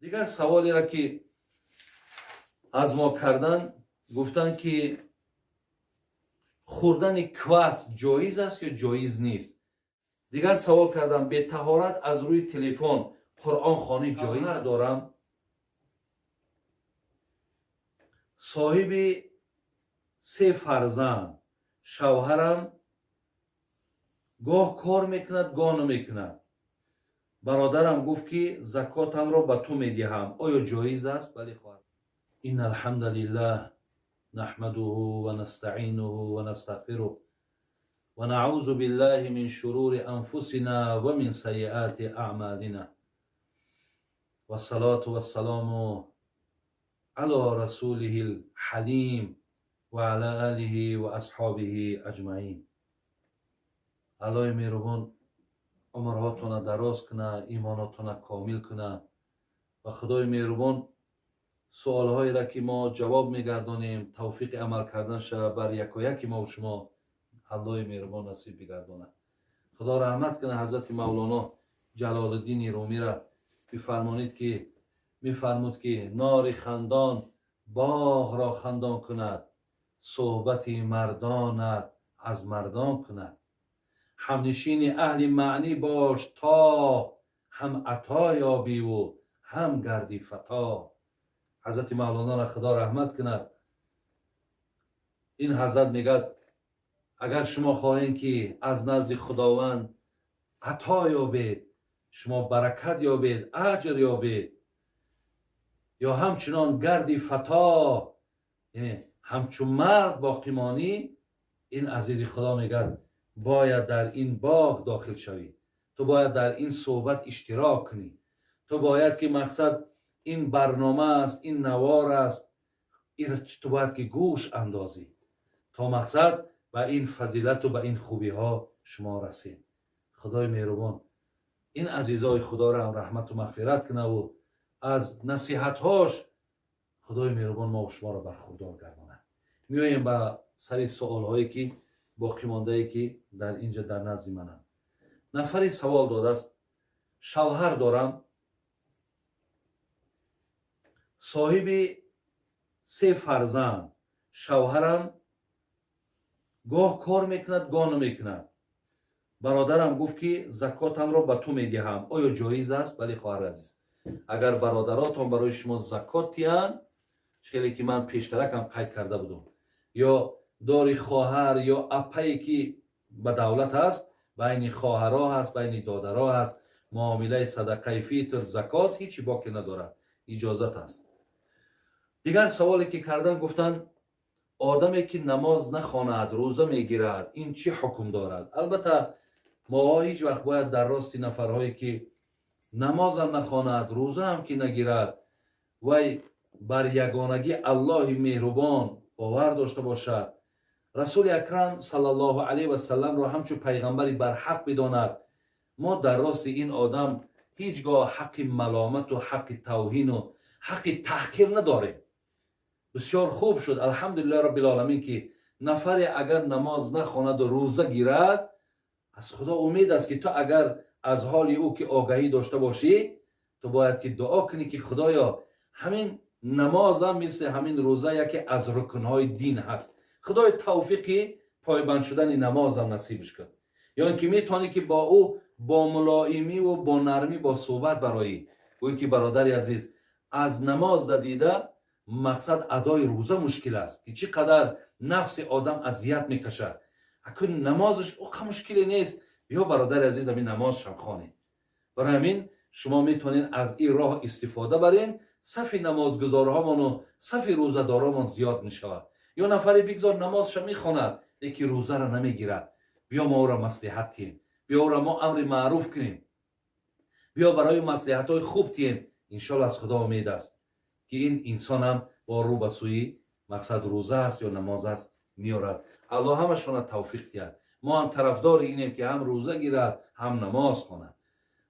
دیگر سوالی را که از ما کردن گفتن که خوردن کواس جایز است یا جایز نیست. دیگر سوال کردم به طهارت از روی تلفن قرآن خوانی جایز دارم؟ صاحب 3 فرزند، شوهرم گاه کار میکند گاه نمیکند. برادرم گفت که زکاتم را به تو میدهم، آیا جایز است؟ بله خواهر. ان الحمد لله نحمده و نستعینه و نستغفره و نعوذ بالله من شرور انفسنا و من سیئات اعمالنا و الصلاة و السلام علی رسوله الحلیم و علی آله و اصحابه اجمعین. الهی مهربان عمرهاتون دراز کنه، ایماناتون کامل کنه و خدای مهربان سوالهایی را که ما جواب میگردانیم توفیق عمل کردن شود بر یک و یک ما و شما الله مهربان نصیب بگردانه. خدا رحمت کنه حضرت مولانا جلال الدین رومی را میفرمود که نار خندان باغ را خندان کند، صحبت مردانت از مردان کند. همنشین اهل معنی باش تا هم عطا یابی و هم گردی فتا. حضرت مولانا را خدا رحمت کند. این حضرت میگه اگر شما خواهید که از نزد خداوند عطا یابید، شما برکت یابید، اجر یابید، یا همچنان گردی فتا، یعنی همچون مرد باقی مانی، این عزیز خدا میگه باید در این باغ داخل شوی، تو باید در این صحبت اشتراک کنی، تو باید که مقصد این برنامه است، این نوار است، تو باید که گوش اندازی تا مقصد به این فضیلت و به این خوبی ها شما رسید. خدای مهربان این عزیزای خدا را هم رحمت و مغفرت کنه و از نصیحت هاش خدای مهربان ما و شما را برخوردار گردانه. میایم به سری سوال هایی که باقی مانده ای که در اینجا در نزد منم. نفری سوال داده است شوهر دارم، صاحب 3 فرزند، شوهرم گاه کار میکند گاه نمیکند. برادرم گفت که زکاتم را به تو میدهم، آیا جایز است؟ بله خواهر عزیز، اگر برادراتم برای شما زکات تیان، چیزی که من پیشترکم قید کرده بودم، یا داری خواهر یا اپایی که به دولت است، بین خواهرها هست، بین دادرها هست، معامله صدقه فیتر زکات هیچی باقی نداره، اجازت است. دیگر سوالی که کردن گفتن آدمی که نماز نخواند روزه میگیرد این چی حکم دارد؟ البته ما هیچ وقت باید در راست نفرهایی که نماز هم نخواند روزه هم که نگیرد و بر یگانگی الله مهربان باور داشته باشد، رسول اکرم صلی الله علیه و سلم را همچون پیغمبری بر حق بداند، ما در راست این آدم هیچگاه حق ملامت و حق توهین و حق تحقیر نداریم. بسیار خوب شد الحمدلله رب العالمین که نفری اگر نماز نخواند و روزه گیرد، از خدا امید است که تو اگر از حال او که آگاهی داشته باشی، تو باید که دعا کنی که خدایا همین نماز هم مثل همین روزه یکی از رکنهای دین هست، خدای توفیقی پایبند شدن نماز هم نصیبش کن، یا اینکه میتونی که با او با ملایمی و با نرمی با صحبت برایی. گویی که برادری عزیز از نماز دیده مقصد ادای روزه مشکل است که چقدر نفس آدم اذیت میکشه، اکنون نمازش اوقا مشکلی نیست، بیا برادر عزیز همین نماز شم خانه. برای همین شما میتونین از این راه استفاده برین، صف نمازگزارهامان و صف روزه‌دارهامان زیاد میشود. یا نفری بگذار نمازش میخواند لیکن روزه را نمیگیرد، بیا ما او را مصلحت تیم، بیا او را ما امر معروف کنیم، بیا برای مصلحت های خوب تیم. انشالله از خدا امید است که این انسان هم با رو به سوی مقصد روزه است یا نماز است میارد. الله همشون را توفیق دهد. ما هم طرفدار اینیم که هم روزه گیرد هم نماز خواند،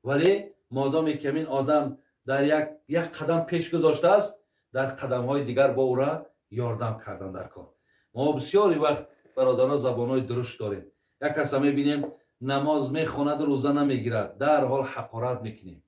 ولی مادامی که این آدم در یک قدم پیش گذاشته است، در قدم های دیگر با او را یاردم کردن در کار. ما بسیاری وقت برادران زبان های درشت داریم. یک کس میبینیم نماز میخواند روزه نمیگیرد، در حال حقارت میکنیم.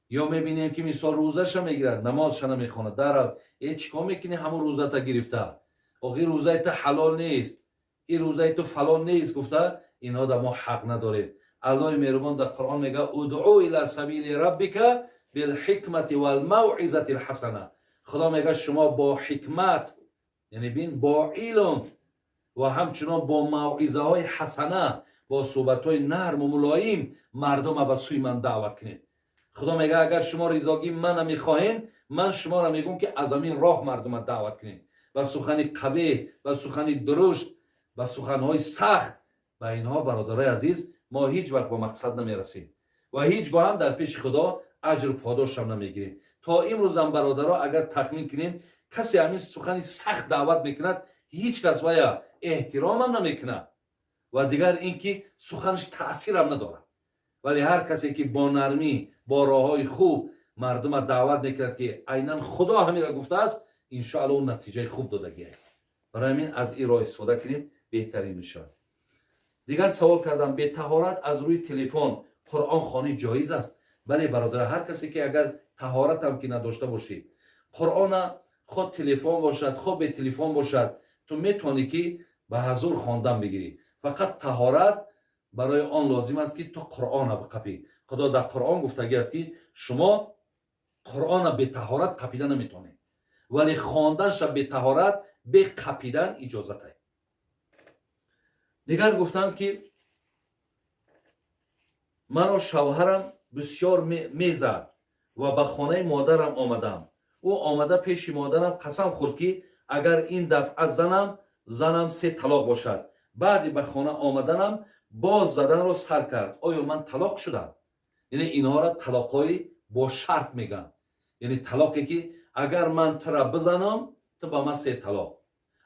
یا میبینیم که مثال روزش میگیرد نمازش نمیخواند، در حال چیکار میکنی؟ همون روزه تا گرفته، این روزه تا حلال نیست، این روزه تو فلان نیست گفته. اینا در ما حق نداریم. الله مهربان در قرآن میگه ادعو الی سبیل ربک بالحکمت والموعظه الحسنه. خدا میگه شما با حکمت، یعنی بین با علم و همچنان با موعظه های حسنه، با صحبت های نرم و ملایم مردم به سوی من دعوت کنید. خدا میگه اگر شما رضاگی من نمیخواهین، من شما را میگم که از همین راه مردم دعوت کنید و سخن قبیح و سخن درشت و سخن های سخت. و اینها برادرای عزیز ما هیچ وقت با مقصد نمیرسیم و هیچ گاه هم در پیش خدا اجر و پاداش هم نمیگیریم. تا امروز هم برادرها اگر تخمین کنین کسی همین سخن سخت دعوت میکند، هیچ کس ویا احترام هم نمیکنه و دیگر اینکه سخنش تاثیر هم نداره. ولی هر کسی که با نرمی با راههای خوب مردم دعوت میکند که عیناً خدا همین را گفته است، ان شاء الله اون نتیجه خوب دادگی. برای همین از این راه استفاده کنیم بهترین میشه. دیگر سوال کردم به طهارت از روی تلفن قرآن خوانی جایز است؟ بله برادر، هر کسی که اگر طهارت هم که نداشته باشی، قرآن خود تلفن باشد خود به تلفن باشد، تو میتونی که به حضور خواندن بگیری. فقط طهارت برای آن لازم است که تو قرآن بقپی. خدا در قرآن گفتگی است که شما قرآن به طهارت قپیدن نمیتونی، ولی خواندنش به طهارت به قپیدن اجازت است. دیگر گفتم که مرا شوهرم بسیار میزد و به خانه مادرم آمدم. او آمده پیش مادرم قسم خورد که اگر این دفعه زنم 3 طلاق باشد. بعد به خانه آمدنم باز زدن را سر کرد. آیا من طلاق شدم؟ یعنی اینها را طلاق‌های با شرط میگن. یعنی طلاقی که اگر من تو را بزنم تو به من 3 طلاق،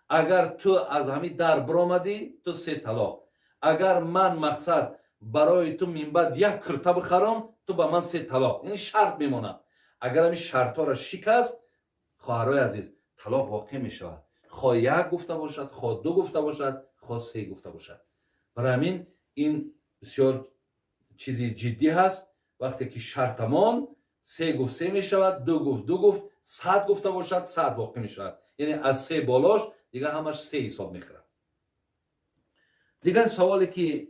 اگر تو از همین در برآمدی تو 3 طلاق، اگر من مقصد برای تو من بعد 1 کرته بخرم تو به من 3 طلاق. یعنی شرط میمونه. اگر همین شرط ها را شکست، خواهرای عزیز طلاق واقع می شود. خواه 1 گفته باشد، خواه 2 گفته باشد، خواه 3 گفته باشد. برای همین این بسیار چیزی جدی هست. وقتی که شرطمان 3 گفت 3 می شود، 2 گفت 2 گفت، 100 گفته باشد 100 واقع می شود. یعنی از 3 بالاش دیگه همش 3 حساب میخوره. دیگر سوالی که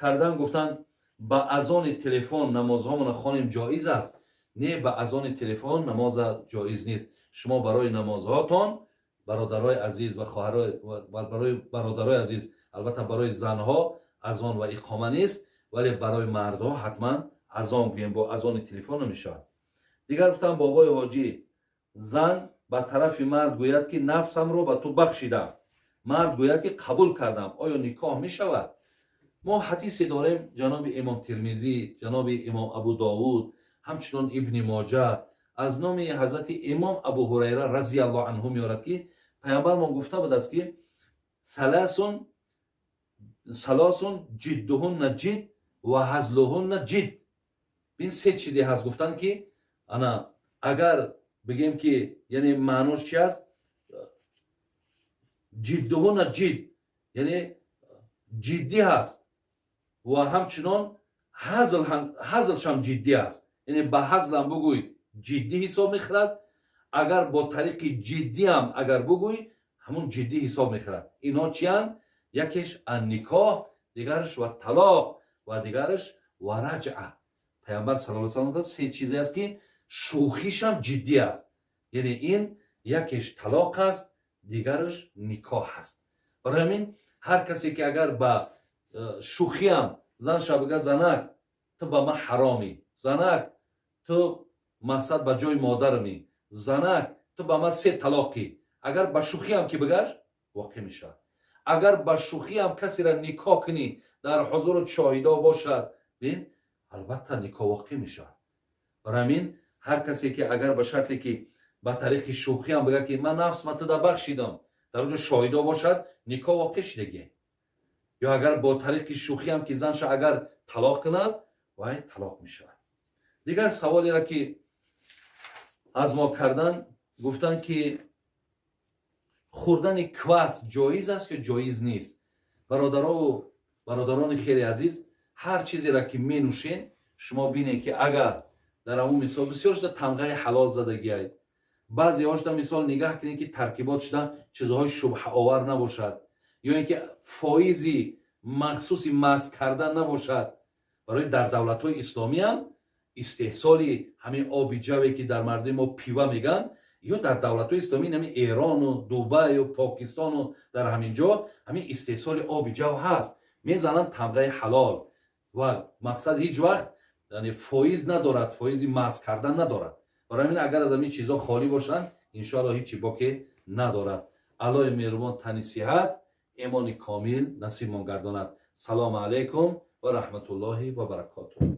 کردن گفتن با اذان تلفن نمازهامون خوانیم جایز است؟ نه، با اذان تلفن نماز جایز نیست. شما برای نمازهاتون برادرای عزیز و خواهرای برای برادرای عزیز، البته برای زنها اذان و اقامه نیست، ولی برای مردها حتما اذان گوییم، با اذان تلفن نمیشه. دیگر گفتن بابای حاجی زن به طرف مرد گوید که نفسم رو به تو بخشیدم، مرد گوید که قبول کردم، آیا نکاح می شود؟ ما حدیثی داریم جناب امام ترمذی، جناب امام ابو داود، همچنان ابن ماجه از نام حضرت امام ابو هریره رضی الله عنه میارد که پیامبر ما گفته بود است که ثلاث جدهن جد و هزلهن جد. این 3 چیزی هست. گفتن که انا اگر بگیم که یعنی معنیش چی است؟ جدهن جد یعنی جدی هست و همچنان هزلش هم جدی است. یعنی به هزل هم بگوی جدی حساب میخورد، اگر با طریق جدی هم اگر بگوی همون جدی حساب میخورد. اینا چی هستند؟ یکیش نکاح، دیگرش و طلاق و دیگرش و رجعه. پیامبر صلی الله علیه و سلم 3 چیزی است که شوخیش هم جدی است. یعنی این یکیش طلاق است، دیگرش نکاح است. برای همین هر کسی که اگر با شوخی هم زنش بگه زنک تو با من حرامی، زنک تو مقصد به جای مادرمی، زنک تو با من 3 طلاقی، اگر با شوخی هم که بگش واقع میشه. اگر با شوخی هم کسی را نکاح کنی در حضور شاهدا باشد، ببین البته نکاح واقع میشه. برای همین هر کسی که اگر به شرطی که با طریق شوخی هم بگه که من نفس من تو دا بخشیدم، در اونجا شاهدا باشد، نکاح واقع شدگی. یا اگر با طریق شوخی هم که زنش اگر طلاق کند وای طلاق می شود. دیگر سوالی را که از ما کردن گفتن که خوردن کواس جایز است که جایز نیست؟ برادران خیلی عزیز، ҳар чизеро ки менӯшен шумо бинед ки агар дар амун мисол бисёр шуда тамғаи ҳалол зада гияд, баъзеҳо шуда мисол нигаҳ кунед ки таркибот шуда чизҳои шубҳаовар набошад ё ин ки фоизи махсуси мазк кардан набошад. барои дар давлатҳои исломӣ ҳам истеҳсоли ҳамин оби ҷаве ки дар мардуми мо пива меган, ё дар давлатҳои исломӣ ҳамин Эрону Дубаю Покистону дар ҳамин ҷо ҳамин истеҳсоли оби ҷав ҳаст. мезананд тамғаи ҳалол ва мақсад ҳеҷ вақт фоиз надорад, фоизи мазк кардан надорад. барои ҳамин агар аз ҳамин чизҳо холӣ бошанд иншоалло ҳечи боке надорад. аллои меҳрубон тани сиҳат эмони комил насибмон гардонад. салому алайкум ва раҳматуллоҳи ва баракотуҳ.